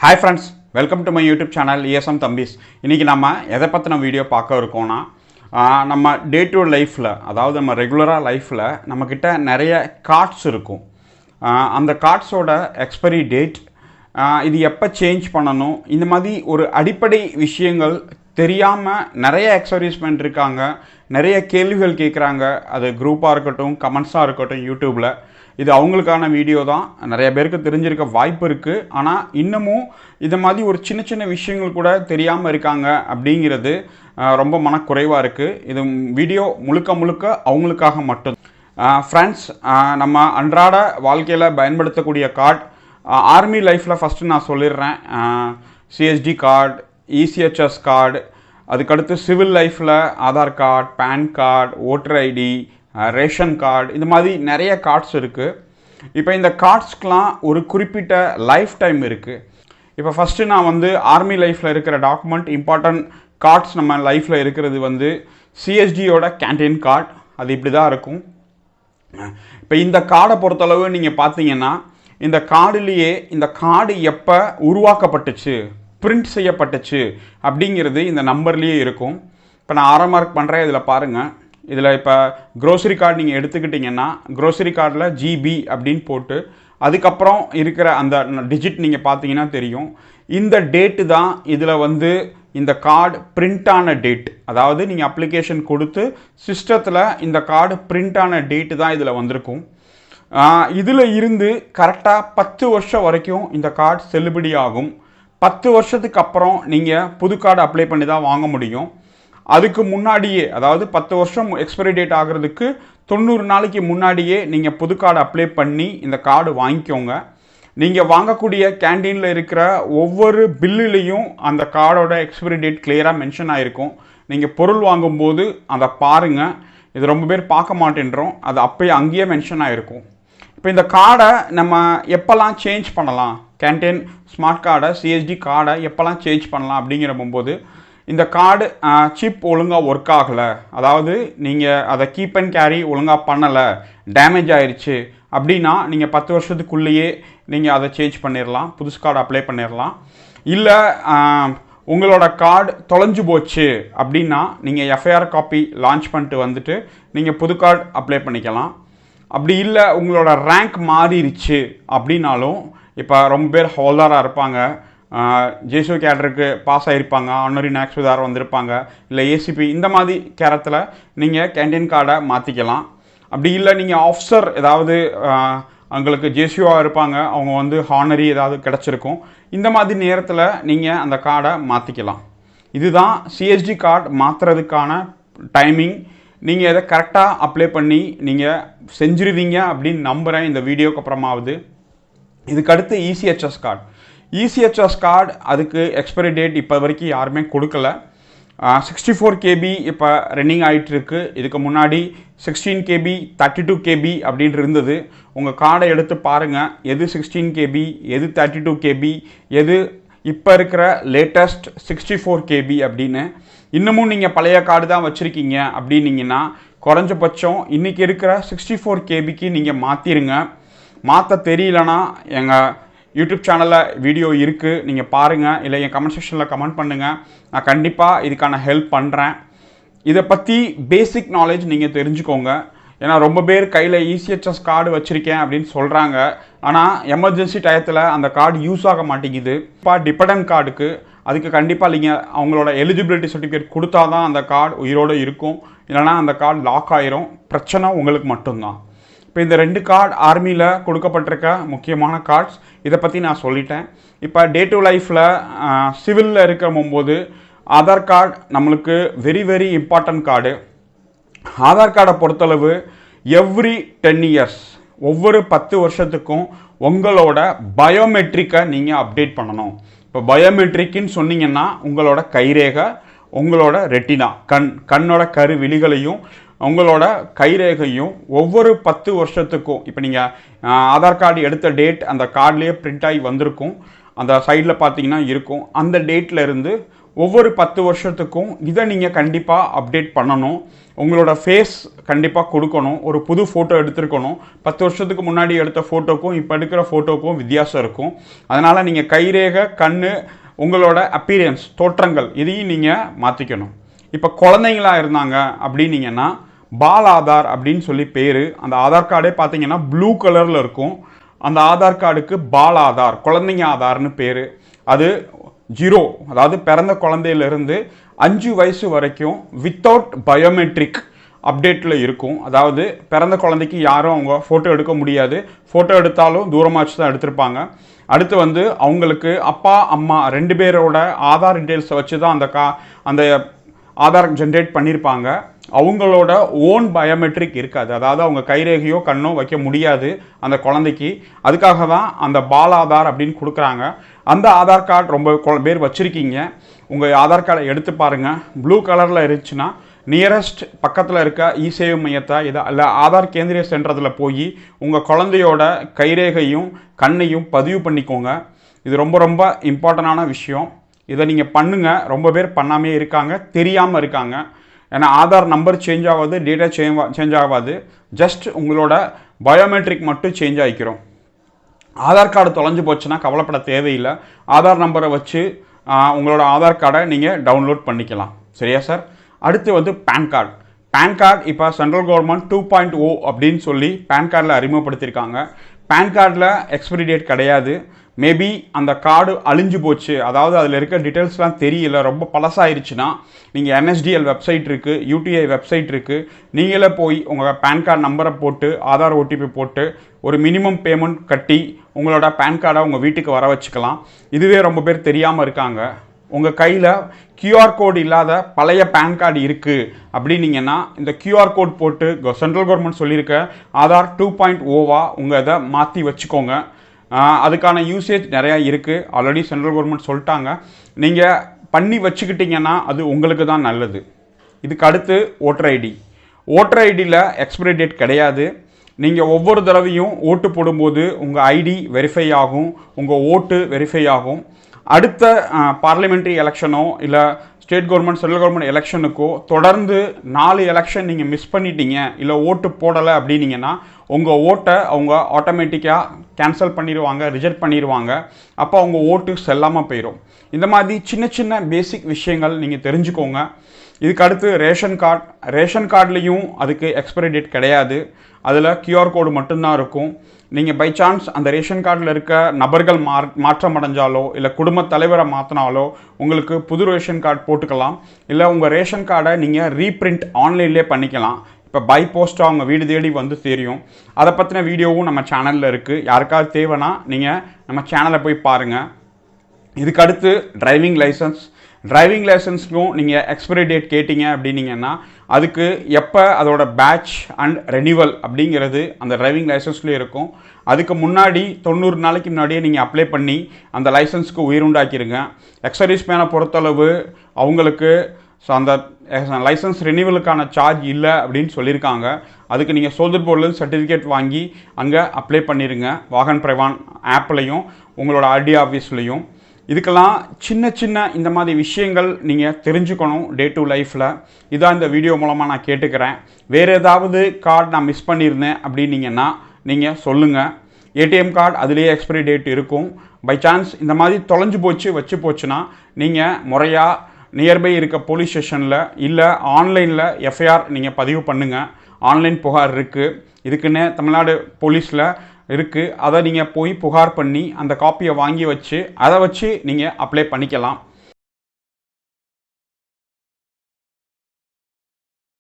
Hi friends, welcome to my YouTube channel ESM Thambis. இன்னைக்கு நம்ம எதை பத்தின வீடியோ பார்க்க இருக்கோம்னா நம்ம டே டு லைஃப்ல அதாவது நம்ம ரெகுலரா லைஃப்ல நம்மக்கிட்ட நிறைய கார்ட்ஸ் இருக்கும். அந்த கார்ட்ஸோட எக்ஸ்பைரி டேட் இது எப்போ சேஞ்ச் பண்ணணும் இந்த மாதிரி ஒரு அடிப்படை விஷயங்கள் தெரியாமல் நிறைய எக்ஸ்பெரிமெண்ட் இருக்காங்க, நிறைய கேள்விகள் கேட்குறாங்க. அது குரூப்பாக இருக்கட்டும், கமெண்ட்ஸாக இருக்கட்டும், யூடியூப்பில் இது அவங்களுக்கான வீடியோ தான். நிறைய பேருக்கு தெரிஞ்சிருக்க வாய்ப்பு இருக்குது. ஆனால் இன்னமும் இது மாதிரி ஒரு சின்ன சின்ன விஷயங்கள் கூட தெரியாமல் இருக்காங்க அப்படிங்கிறது ரொம்ப மனக்குறைவாக இருக்குது. இது வீடியோ முழுக்க முழுக்க அவங்களுக்காக மட்டும். ஃப்ரெண்ட்ஸ், நம்ம அன்றாட வாழ்க்கையில் பயன்படுத்தக்கூடிய கார்டு ஆர்மி லைஃப்பில் ஃபஸ்ட்டு நான் சொல்லிடுறேன். சிஎஸ்டி கார்டு, இசிஹெச்எஸ் கார்டு, அதுக்கடுத்து சிவில் லைஃப்பில் Aadhaar card, PAN card, voter ID, ration card, இந்த மாதிரி நிறைய கார்ட்ஸ் இருக்குது. இப்போ இந்த கார்ட்ஸ்க்கெலாம் ஒரு குறிப்பிட்ட லைஃப் டைம் இருக்குது. இப்போ ஃபஸ்ட்டு நான் ஆர்மி லைஃப்பில் இருக்கிற டாக்குமெண்ட் இம்பார்ட்டன்ட் கார்ட்ஸ் நம்ம லைஃப்பில் இருக்கிறது சிஎஸ்டியோட கேன்டீன் கார்டு. அது இப்படி தான் இருக்கும். இப்போ இந்த கார்டை பொறுத்தளவு நீங்கள் பார்த்தீங்கன்னா இந்த கார்டுலேயே இந்த கார்டு எப்போ உருவாக்கப்பட்டுச்சு, பிரிண்ட் செய்யப்பட்டுச்சு அப்படிங்கிறது இந்த நம்பர்லேயே இருக்கும். இப்போ நான் ஆரோ மார்க் பண்ணுறேன். இதில் பாருங்கள், இதில் இப்போ க்ரோசரி கார்டு நீங்கள் எடுத்துக்கிட்டிங்கன்னா க்ரோசரி கார்டில் ஜிபி அப்படின்னு போட்டு அதுக்கப்புறம் இருக்கிற அந்த டிஜிட் நீங்கள் பார்த்தீங்கன்னா தெரியும். இந்த டேட்டு தான் இதில் இந்த கார்டு பிரிண்டான டேட். அதாவது நீங்கள் அப்ளிகேஷன் கொடுத்து சிஸ்டத்தில் இந்த கார்டு பிரிண்டான டேட்டு தான் இதில் வந்திருக்கும். இதில் இருந்து கரெக்டாக 10 வருஷம் வரைக்கும் இந்த கார்டு செல்லுபடி ஆகும். 10 வருஷத்துக்கு அப்புறம் நீங்கள் புது கார்டு அப்ளை பண்ணி தான் வாங்க முடியும். அதுக்கு முன்னாடியே, அதாவது 10 வருஷம் எக்ஸ்பைரி டேட் ஆகிறதுக்கு 90 நாளைக்கு முன்னாடியே நீங்கள் புது கார்டு அப்ளை பண்ணி இந்த கார்டு வாங்கிக்கோங்க. நீங்கள் வாங்கக்கூடிய கேன்டீனில் இருக்கிற ஒவ்வொரு பில்லுலேயும் அந்த கார்டோட எக்ஸ்பைரி டேட் கிளியராக மென்ஷன் ஆகிருக்கும். நீங்கள் பொருள் வாங்கும்போது அதை பாருங்கள். இது ரொம்ப பேர் பார்க்க மாட்டேன்றோம். அது அப்போயே அங்கேயே மென்ஷன் ஆகிருக்கும். இப்போ இந்த கார்டை நம்ம எப்போல்லாம் சேஞ்ச் பண்ணலாம், கேன்டீன் ஸ்மார்ட் கார்டை, சிஎஸ்டி கார்டை எப்போல்லாம் சேஞ்ச் பண்ணலாம் அப்படிங்கிற போது இந்த கார்டு சிப் ஒழுங்காக ஒர்க் ஆகலை, அதாவது நீங்கள் அதை கீப் அண்ட் கேரி ஒழுங்காக பண்ணலை, டேமேஜ் ஆயிடுச்சு அப்படின்னா நீங்கள் 10 வருஷத்துக்குள்ளேயே நீங்கள் அதை சேஞ்ச் பண்ணிடலாம், புதுசு கார்டு அப்ளை பண்ணிடலாம். இல்லை உங்களோட கார்டு தொலைஞ்சு போச்சு அப்படின்னா நீங்கள் எஃப்ஐஆர் காப்பி லான்ச் பண்ணிட்டு நீங்கள் புது கார்டு அப்ளை பண்ணிக்கலாம். அப்படி இல்லை உங்களோட ரேங்க் மாறிடுச்சு அப்படின்னாலும், இப்போ ரொம்ப பேர் ஹோல்டராக இருப்பாங்க, ஜேசோ கேடருக்கு பாஸ் ஆகிருப்பாங்க, ஆனரி நாக்ஸ்விதார் வந்திருப்பாங்க, இல்லை ஏசிபி, இந்த மாதிரி கேரத்தில் நீங்கள் கேன்டீன் கார்டை மாற்றிக்கலாம். அப்படி இல்லை நீங்கள் ஆஃபீஸர் ஏதாவது அவங்களுக்கு ஜேசியோவாக இருப்பாங்க, அவங்க ஹானரி ஏதாவது கிடச்சிருக்கும், இந்த மாதிரி நேரத்தில் நீங்கள் அந்த கார்டை மாற்றிக்கலாம். இதுதான் சிஎஸ்டி கார்டு மாற்றுறதுக்கான டைமிங். நீங்கள் இதை கரெக்டாக அப்ளை பண்ணி நீங்கள் செஞ்சுருவீங்க அப்படின்னு நம்புகிறேன் இந்த வீடியோக்கு அப்புறமாவது. இதுக்கடுத்து இசிஹெச்எஸ் கார்டு. இசிஹெச்எஸ் கார்டு அதுக்கு எக்ஸ்பைரி டேட் இப்போ வரைக்கும் யாருமே கொடுக்கல. 64 KB இப்போ ரன்னிங் ஆகிட்டுருக்கு. இதுக்கு முன்னாடி 16 KB 32 KB அப்படின்னு இருந்தது. உங்கள் கார்டை எடுத்து பாருங்கள், எது 16 KB, எது 32 KB, எது இப்போ இருக்கிற லேட்டஸ்ட் 64 KB அப்படின்னு. இன்னமும் நீங்கள் பழைய கார்டு தான் வச்சுருக்கீங்க அப்படின்னீங்கன்னா குறைஞ்சபட்சம் இன்றைக்கி இருக்கிற 64 KBக்கு நீங்கள் மாற்றிடுங்க. மாற்ற தெரியலனா எங்கள் யூடியூப் சேனலில் வீடியோ இருக்குது, நீங்கள் பாருங்கள். இல்லை என் கமெண்ட் செக்ஷனில் கமெண்ட் பண்ணுங்கள், நான் கண்டிப்பாக இதுக்கான ஹெல்ப் பண்ணுறேன். இதை பற்றி பேசிக் நாலேஜ் நீங்கள் தெரிஞ்சுக்கோங்க. ஏன்னா ரொம்ப பேர் கையில் இசிஹெச்எஸ் கார்டு வச்சுருக்கேன் அப்படின்னு சொல்கிறாங்க, ஆனால் எமர்ஜென்சி டயத்தில் அந்த கார்டு யூஸ் ஆக மாட்டேங்குது. இப்போ டிபெண்டன்ட் கார்டுக்கு அதுக்கு கண்டிப்பாக நீங்கள் அவங்களோட எலிஜிபிலிட்டி சர்டிஃபிகேட் கொடுத்தா தான் அந்த கார்டு உயிரோடு இருக்கும். இல்லைனா அந்த கார்டு லாக் ஆயிரும். பிரச்சனை உங்களுக்கு மட்டும்தான். இப்போ இந்த 2 கார்டு ஆர்மியில் கொடுக்கப்பட்டிருக்க முக்கியமான கார்ட்ஸ், இதை பற்றி நான் சொல்லிட்டேன். இப்போ டே டு லைஃப்பில் சிவிலில் இருக்கிற போது ஆதார் கார்டு நம்மளுக்கு very very important card. Aadhaar கார்டை பொறுத்தளவு எவ்ரி 10 இயர்ஸ், ஒவ்வொரு 10 வருஷத்துக்கும் உங்களோட பயோமெட்ரிக்கை நீங்கள் அப்டேட் பண்ணணும். இப்போ பயோமெட்ரிக்குன்னு சொன்னீங்கன்னா உங்களோட கைரேகை, உங்களோட ரெட்டினா, கண்ணோட கருவிழிகளையும் உங்களோட கைரேகையும் ஒவ்வொரு 10 வருஷத்துக்கும், இப்போ நீங்கள் ஆதார் கார்டு எடுத்த டேட் அந்த கார்டுலேயே பிரிண்ட் ஆகி வந்திருக்கும், அந்த சைடில் பார்த்தீங்கன்னா இருக்கும். அந்த டேட்டில் இருந்து ஒவ்வொரு 10 வருஷத்துக்கும் இதை நீங்கள் கண்டிப்பாக அப்டேட் பண்ணணும். உங்களோட ஃபேஸ் கண்டிப்பாக கொடுக்கணும். ஒரு புது ஃபோட்டோ எடுத்துருக்கணும். 10 வருஷத்துக்கு முன்னாடி எடுத்த ஃபோட்டோக்கும் இப்போ எடுக்கிற ஃபோட்டோக்கும் வித்தியாசம் இருக்கும். அதனால் நீங்கள் கைரேகை, கண், உங்களோட அப்பீரியன்ஸ், தோற்றங்கள் இதையும் நீங்கள் மாற்றிக்கணும். இப்போ குழந்தைங்களா இருந்தாங்க அப்படின்னீங்கன்னா பால் ஆதார் அப்படின்னு சொல்லி பேர். அந்த ஆதார் கார்டே பார்த்தீங்கன்னா ப்ளூ கலரில் இருக்கும். அந்த ஆதார் கார்டுக்கு பால் ஆதார், குழந்தைங்க ஆதார்னு பேர். அது 0, அதாவது பிறந்த குழந்தையிலிருந்து 5 வயசு வரைக்கும் வித்தவுட் பயோமெட்ரிக் அப்டேட்டில் இருக்கும். அதாவது பிறந்த குழந்தைக்கு யாரும் அவங்க ஃபோட்டோ எடுக்க முடியாது. ஃபோட்டோ எடுத்தாலும் தூரமாச்சு தான் எடுத்திருப்பாங்க. அடுத்து அவங்களுக்கு அப்பா அம்மா 2 பேரோட ஆதார் டீட்டெயில்ஸை வச்சு தான் அந்த ஆதார் ஜென்ரேட் பண்ணியிருப்பாங்க. அவங்களோட ஓன் பயோமெட்ரிக் இருக்காது. அதாவது அவங்க கைரேகையோ கண்ணோ வைக்க முடியாது அந்த குழந்தைக்கு. அதுக்காக தான் அந்த பால் ஆதார் அப்படின்னு கொடுக்குறாங்க. அந்த ஆதார் கார்டு ரொம்ப பேர் வச்சுருக்கீங்க. உங்கள் ஆதார் கார்டை எடுத்து பாருங்கள். ப்ளூ கலரில் இருந்துச்சுன்னா நியரஸ்ட் பக்கத்தில் இருக்க இசேவை மையத்தை இல்லை ஆதார் கேந்திரிய சென்டரில் போய் உங்கள் குழந்தையோட கைரேகையும் கண்ணையும் பதிவு பண்ணிக்கோங்க. இது ரொம்ப ரொம்ப இம்பார்ட்டண்டான விஷயம். இதை நீங்கள் பண்ணுங்கள். ரொம்ப பேர் பண்ணாமே இருக்காங்க, தெரியாமல் இருக்காங்க. ஏன்னா ஆதார் நம்பர் சேஞ்ச் ஆகாது, டேட்டா சேஞ்ச் ஆகாது. ஜஸ்ட் உங்களோட பயோமெட்ரிக் மட்டும் சேஞ்ச் ஆகிக்கிறோம். ஆதார் கார்டு தொலைஞ்சு போச்சுன்னா கவலைப்பட தேவையில்லை. ஆதார் நம்பரை வச்சு உங்களோட ஆதார் கார்டை நீங்கள் டவுன்லோட் பண்ணிக்கலாம். சரியா சார்? அடுத்து பேன் கார்டு. பேன் கார்டு இப்போ சென்ட்ரல் கவர்மெண்ட் 2.0 அப்படின்னு சொல்லி பேன் கார்டில் அறிமுகப்படுத்தியிருக்காங்க. பேன் கார்டில் எக்ஸ்பைரி டேட் கிடையாது. மேபி அந்த கார்டு அழிஞ்சு போச்சு, அதாவது அதில் இருக்க டீட்டெயில்ஸ்லாம் தெரியல, ரொம்ப பழசாயிருச்சுன்னா நீங்கள் NSDL வெப்சைட் இருக்குது, UTI வெப்சைட் இருக்குது. நீங்களே போய் உங்கள் பேன் கார்டு நம்பரை போட்டு ஆதார் OTP போட்டு ஒரு மினிமம் பேமெண்ட் கட்டி உங்களோட பேன் கார்டை உங்கள் வீட்டுக்கு வர வச்சுக்கலாம். இதுவே ரொம்ப பேர் தெரியாமல் இருக்காங்க. உங்கள் கையில் QR கோட் இல்லாத பழைய பேன் கார்டு இருக்குது அப்படின்னீங்கன்னா இந்த QR கோட் போட்டு சென்ட்ரல் கவர்மெண்ட் சொல்லியிருக்க ஆதார் 2.0 உங்கள் இதை மாற்றி வச்சுக்கோங்க. அதுக்கான யூசேஜ் நிறையா இருக்குது. ஆல்ரெடி சென்ட்ரல் கவர்மெண்ட் சொல்லிட்டாங்க. நீங்கள் பண்ணி வச்சுக்கிட்டிங்கன்னா அது உங்களுக்கு தான் நல்லது. இதுக்கு அடுத்து ஓட்டர் ஐடி. ஓட்டர் ஐடியில் எக்ஸ்பைரி டேட் கிடையாது. நீங்கள் ஒவ்வொரு தடவையும் ஓட்டு போடும்போது உங்கள் ஐடி வெரிஃபை ஆகும், உங்கள் ஓட்டு வெரிஃபை ஆகும். அடுத்த பார்லிமெண்ட்ரி எலெக்ஷனோ இல்லை ஸ்டேட் கவர்மெண்ட், சென்ட்ரல் கவர்மெண்ட் எலெக்ஷனுக்கோ தொடர்ந்து 4 எலெக்ஷன் நீங்கள் மிஸ் பண்ணிட்டீங்க, இல்லை ஓட்டு போடலை அப்படின்னீங்கன்னா உங்கள் ஓட்டை அவங்க ஆட்டோமேட்டிக்காக கேன்சல் பண்ணிடுவாங்க, ரிஜெக்ட் பண்ணிடுவாங்க. அப்போ அவங்க ஓட்டு செல்லாமல் போயிடும். இந்த மாதிரி சின்ன சின்ன பேசிக் விஷயங்கள் நீங்கள் தெரிஞ்சுக்கோங்க. இதுக்கு அடுத்து ரேஷன் கார்டு. ரேஷன் கார்டுலேயும் அதுக்கு எக்ஸ்பைரி டேட் கிடையாது. அதில் QR கோடு மட்டும்தான் இருக்கும். நீங்கள் பை சான்ஸ் அந்த ரேஷன் கார்டில் இருக்க நபர்கள் மாற்றம் அடைஞ்சாலோ இல்லை குடும்ப தலைவரை மாற்றினாலோ உங்களுக்கு புது ரேஷன் கார்டு போட்டுக்கலாம். இல்லை உங்கள் ரேஷன் கார்டை நீங்கள் ரீப்ரிண்ட் ஆன்லைன்லேயே பண்ணிக்கலாம். இப்போ பை போஸ்ட்டாக அவங்க வீடு தேடி வந்து தெரியும். அதை பற்றின வீடியோவும் நம்ம சேனலில் இருக்குது. யாருக்காவது தேவைன்னா நீங்கள் நம்ம சேனலை போய் பாருங்கள். இதுக்கு அடுத்து டிரைவிங் லைசன்ஸ். டிரைவிங் லைசன்ஸ்க்கும் நீங்கள் எக்ஸ்பைரி டேட் கேட்டிங்க அப்படின்னீங்கன்னா அதுக்கு எப்போ அதோட பேட்ச் அண்ட் ரெனிவல் அப்படிங்கிறது அந்த டிரைவிங் லைசன்ஸ்லேயே இருக்கும். அதுக்கு முன்னாடி 90 நாளைக்கு முன்னாடியே நீங்கள் அப்ளை பண்ணி அந்த லைசன்ஸ்க்கு உயிருண்டாக்கிடுங்க. எக்ஸர்வீஸ் மேனை பொறுத்தளவு அவங்களுக்கு அந்த லைசன்ஸ் ரெனிவலுக்கான சார்ஜ் இல்லை அப்படின்னு சொல்லியிருக்காங்க. அதுக்கு நீங்கள் சோதர் போர்டில் சர்டிஃபிகேட் வாங்கி அங்கே அப்ளை பண்ணிடுங்க. வாகன் பிரவான் ஆப்லையும் உங்களோட RD ஆஃபீஸ்லையும். இதுக்கெல்லாம் சின்ன சின்ன இந்த மாதிரி விஷயங்கள் நீங்கள் தெரிஞ்சுக்கணும் டே டு லைஃப்பில். இதான் இந்த வீடியோ மூலமாக நான் கேட்டுக்கிறேன். வேறு ஏதாவது கார்டு நான் மிஸ் பண்ணியிருந்தேன் அப்படின்னீங்கன்னா நீங்கள் சொல்லுங்கள். ATM கார்டு அதுலேயே எக்ஸ்பைரி டேட் இருக்கும். பை சான்ஸ் இந்த மாதிரி தொலைஞ்சு போச்சுன்னா நீங்கள் முறையாக நியர்பை இருக்க போலீஸ் ஸ்டேஷனில் இல்லை ஆன்லைனில் FIR நீங்கள் பதிவு பண்ணுங்கள். ஆன்லைன் புகார் இருக்குது. இதுக்குன்னு தமிழ்நாடு போலீஸில் இருக்குது. அதை நீங்கள் போய் புகார் பண்ணி அந்த காப்பியை வாங்கி வச்சு அதை வச்சு நீங்கள் அப்ளை பண்ணிக்கலாம்.